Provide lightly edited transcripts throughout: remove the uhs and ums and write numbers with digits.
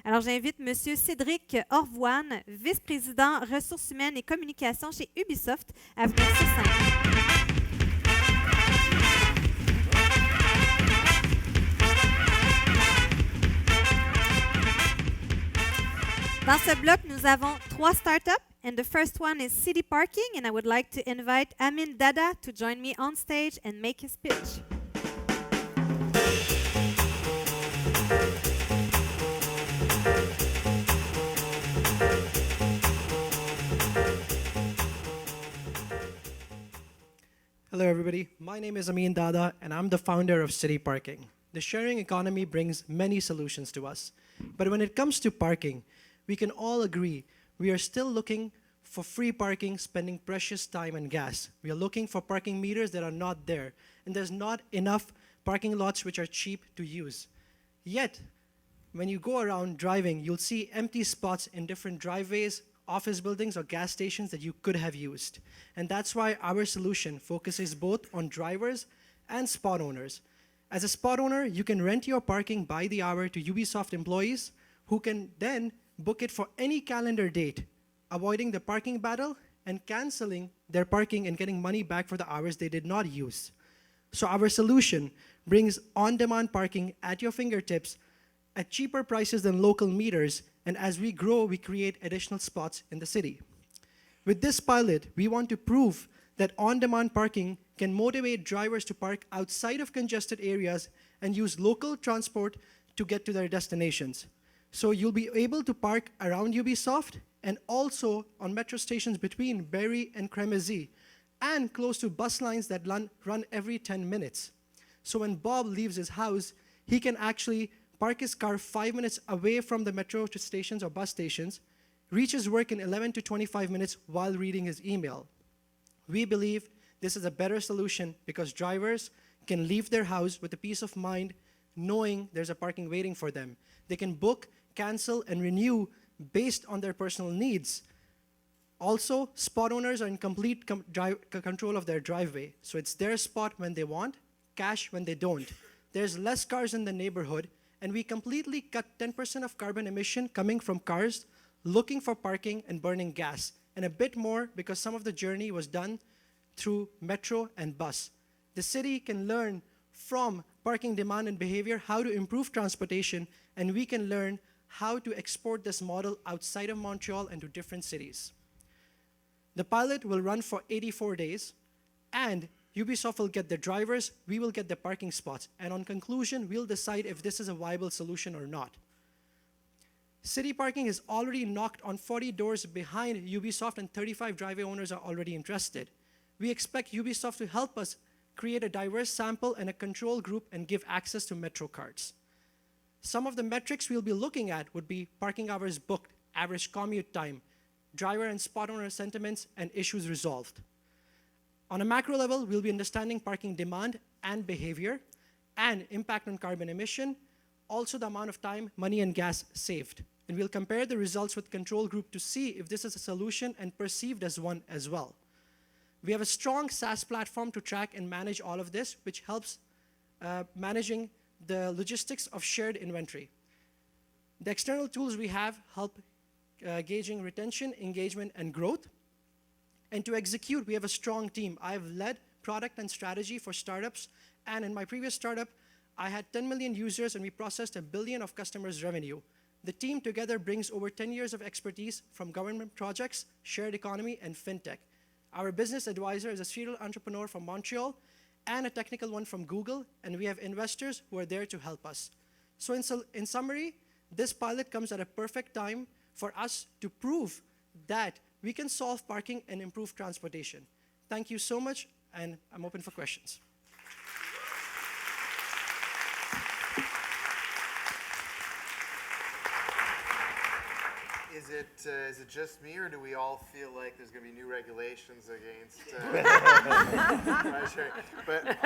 Alors, j'invite Monsieur Cédric Orvoine, vice-président ressources humaines et communication chez Ubisoft, à venir sur scène. Dans ce bloc, nous avons 3 startups, and the first one is CityParking, and I would like to invite Amin Dada to join me on stage and make his pitch. Hello, everybody. My name is Amin Dada, and I'm the founder of CityParking. The sharing economy brings many solutions to us. But when it comes to parking, we can all agree we are still looking for free parking, spending precious time and gas. We are looking for parking meters that are not there, and there's not enough parking lots which are cheap to use. Yet, when you go around driving, you'll see empty spots in different driveways, office buildings, or gas stations that you could have used. And that's why our solution focuses both on drivers and spot owners. As a spot owner, you can rent your parking by the hour to Ubisoft employees who can then book it for any calendar date, avoiding the parking battle and canceling their parking and getting money back for the hours they did not use. So our solution brings on-demand parking at your fingertips at cheaper prices than local meters, and as we grow, we create additional spots in the city. With this pilot, we want to prove that on-demand parking can motivate drivers to park outside of congested areas and use local transport to get to their destinations. So you'll be able to park around Ubisoft and also on metro stations between Berry and Cremazie and close to bus lines that run every 10 minutes. So when Bob leaves his house, he can actually park his car 5 minutes away from the metro stations or bus stations, reach his work in 11 to 25 minutes while reading his email. We believe this is a better solution because drivers can leave their house with a peace of mind knowing there's a parking waiting for them. They can book, cancel, and renew based on their personal needs. Also, spot owners are in complete control of their driveway. So it's their spot when they want, cash when they don't. There's less cars in the neighborhood, and we completely cut 10% of carbon emission coming from cars looking for parking and burning gas, and a bit more because some of the journey was done through metro and bus. The city can learn from parking demand and behavior how to improve transportation, and we can learn how to export this model outside of Montreal and to different cities. The pilot will run for 84 days, and Ubisoft will get the drivers, we will get the parking spots, and on conclusion, we'll decide if this is a viable solution or not. CityParking is already knocked on 40 doors behind Ubisoft, and 35 driveway owners are already interested. We expect Ubisoft to help us create a diverse sample and a control group and give access to Metro cards. Some of the metrics we'll be looking at would be parking hours booked, average commute time, driver and spot owner sentiments, and issues resolved. On a macro level, we'll be understanding parking demand and behavior and impact on carbon emission, also the amount of time, money, and gas saved. And we'll compare the results with control group to see if this is a solution and perceived as one as well. We have a strong SaaS platform to track and manage all of this, which helps managing the logistics of shared inventory. The external tools we have help gauging retention, engagement, and growth. And to execute, we have a strong team. I've led product and strategy for startups, and in my previous startup, I had 10 million users and we processed $1 billion of customers' revenue. The team together brings over 10 years of expertise from government projects, shared economy, and fintech. Our business advisor is a serial entrepreneur from Montreal and a technical one from Google, and we have investors who are there to help us. So in summary, this pilot comes at a perfect time for us to prove that we can solve parking and improve transportation. Thank you so much, and I'm open for questions. Is it just me, or do we all feel like there's going to be new regulations against ride sharing? But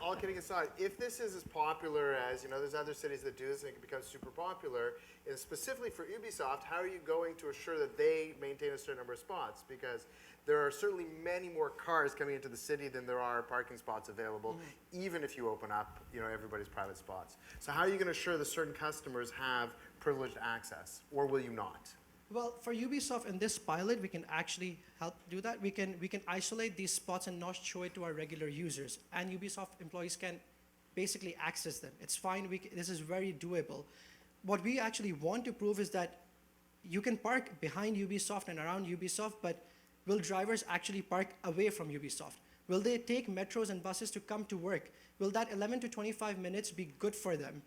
all kidding aside, if this is as popular as, there's other cities that do this and it can become super popular, and specifically for Ubisoft, how are you going to assure that they maintain a certain number of spots? Because there are certainly many more cars coming into the city than there are parking spots available, even if you open up, everybody's private spots. So how are you going to assure that certain customers have privileged access, or will you not? Well, for Ubisoft in this pilot, we can actually help do that. We can isolate these spots and not show it to our regular users, and Ubisoft employees can basically access them. It's fine. This is very doable. What we actually want to prove is that you can park behind Ubisoft and around Ubisoft, but will drivers actually park away from Ubisoft? Will they take metros and buses to come to work? Will that 11 to 25 minutes be good for them?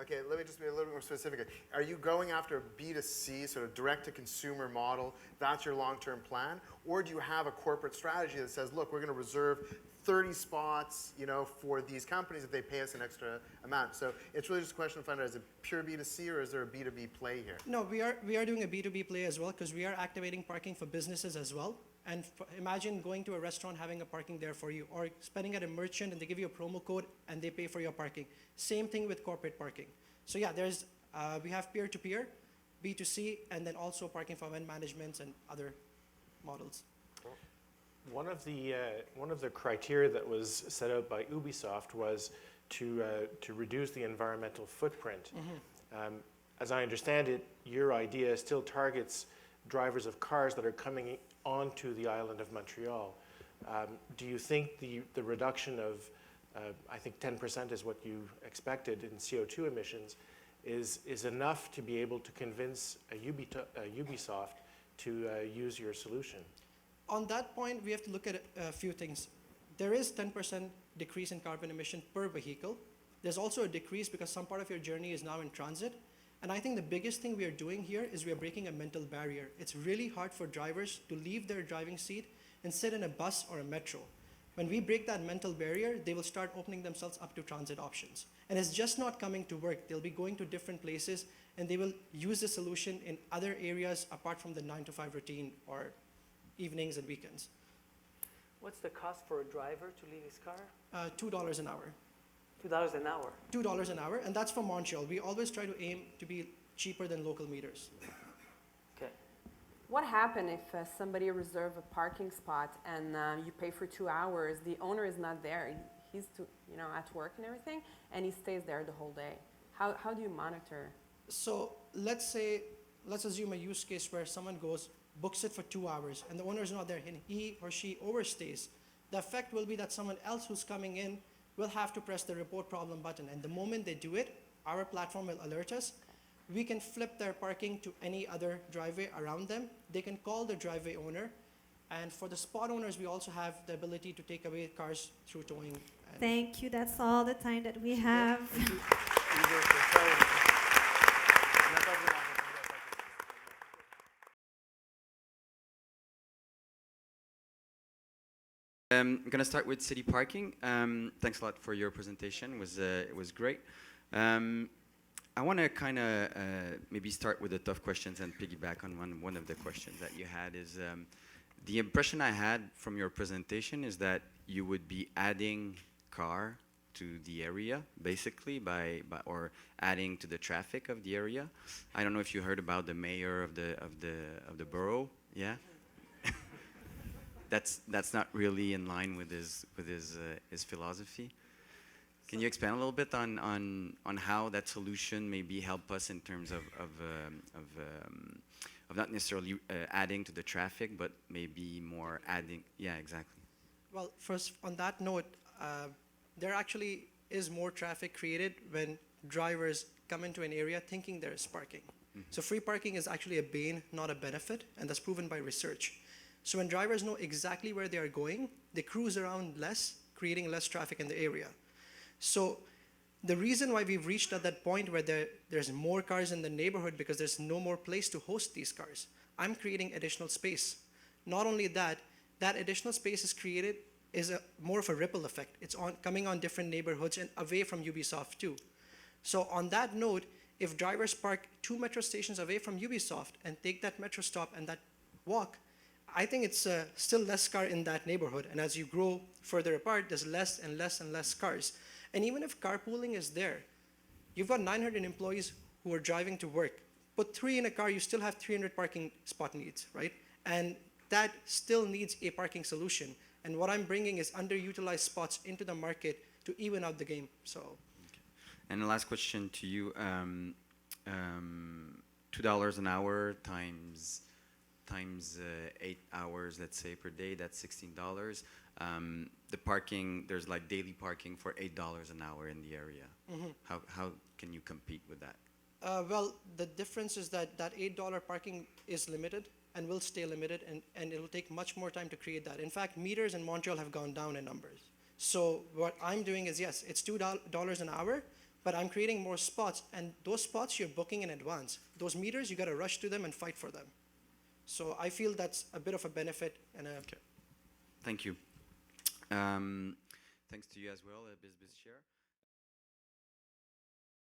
Okay, let me just be a little bit more specific. Are you going after a B2C, sort of direct-to-consumer model? That's your long-term plan? Or do you have a corporate strategy that says, look, we're going to reserve 30 spots, for these companies if they pay us an extra amount? So it's really just a question of finding out, is it pure B2C or is there a B2B play here? No, we are doing a B2B play as well, because we are activating parking for businesses as well. And imagine going to a restaurant, having a parking there for you, or spending at a merchant and they give you a promo code and they pay for your parking. Same thing with corporate parking. So yeah, we have peer-to-peer, B2C, and then also parking for event managements and other models. One of the criteria that was set out by Ubisoft was to reduce the environmental footprint. As I understand it, your idea still targets drivers of cars that are coming onto the island of Montreal. Do you think the reduction of, I think 10% is what you expected in CO2 emissions, is enough to be able to convince Ubisoft to use your solution? On that point, we have to look at a few things. There is 10% decrease in carbon emission per vehicle. There's also a decrease because some part of your journey is now in transit. And I think the biggest thing we are doing here is we are breaking a mental barrier. It's really hard for drivers to leave their driving seat and sit in a bus or a metro. When we break that mental barrier, they will start opening themselves up to transit options. And it's just not coming to work. They'll be going to different places and they will use the solution in other areas apart from the 9-to-5 routine or evenings and weekends. What's the cost for a driver to leave his car? $2 an hour. $2 an hour. $2 an hour, and that's for Montreal. We always try to aim to be cheaper than local meters. Okay. What happens if somebody reserves a parking spot and you pay for 2 hours, the owner is not there, he's at work and everything, and he stays there the whole day? How do you monitor? So let's assume a use case where someone goes, books it for 2 hours, and the owner is not there, and he or she overstays. The effect will be that someone else who's coming in will have to press the report problem button, and the moment they do it, our platform will alert us. We can flip their parking to any other driveway around them. They can call the driveway owner, and for the spot owners, we also have the ability to take away cars through towing. Thank you. That's all the time that we have. I'm going to start with CityParking. Thanks a lot for your presentation. It was great. I want to kind of maybe start with the tough questions and piggyback on one of the questions that you had. Is the impression I had from your presentation is that you would be adding car to the area, basically, or adding to the traffic of the area. I don't know if you heard about the mayor of the borough. Yeah. That's not really in line with his philosophy. Can you expand a little bit on how that solution maybe help us in terms of not necessarily adding to the traffic, but maybe more adding? Yeah, exactly. Well, first on that note, there actually is more traffic created when drivers come into an area thinking there is parking. So free parking is actually a bane, not a benefit, and that's proven by research. So when drivers know exactly where they are going, they cruise around less, creating less traffic in the area. So the reason why we've reached at that point where there's more cars in the neighborhood because there's no more place to host these cars. I'm creating additional space. Not only that, that additional space is created is more of a ripple effect. It's coming on different neighborhoods and away from Ubisoft too. So on that note, if drivers park 2 metro stations away from Ubisoft and take that metro stop and that walk, I think it's still less car in that neighborhood. And as you grow further apart, there's less and less and less cars. And even if carpooling is there, you've got 900 employees who are driving to work. Put 3 in a car, you still have 300 parking spot needs, right? And that still needs a parking solution. And what I'm bringing is underutilized spots into the market to even out the game. So, And the last question to you, $2 an hour times 8 hours, let's say, per day, that's $16. The parking, there's like daily parking for $8 an hour in the area. How can you compete with that? well, the difference is that that $8 parking is limited and will stay limited, and it will take much more time to create that. In fact, meters in Montreal have gone down in numbers. So what I'm doing is, yes, it's $2 an hour, but I'm creating more spots, and those spots you're booking in advance. Those meters, you got to rush to them and fight for them. So I feel that's a bit of a benefit and a Thank you. Thanks to you as well, Biz Share.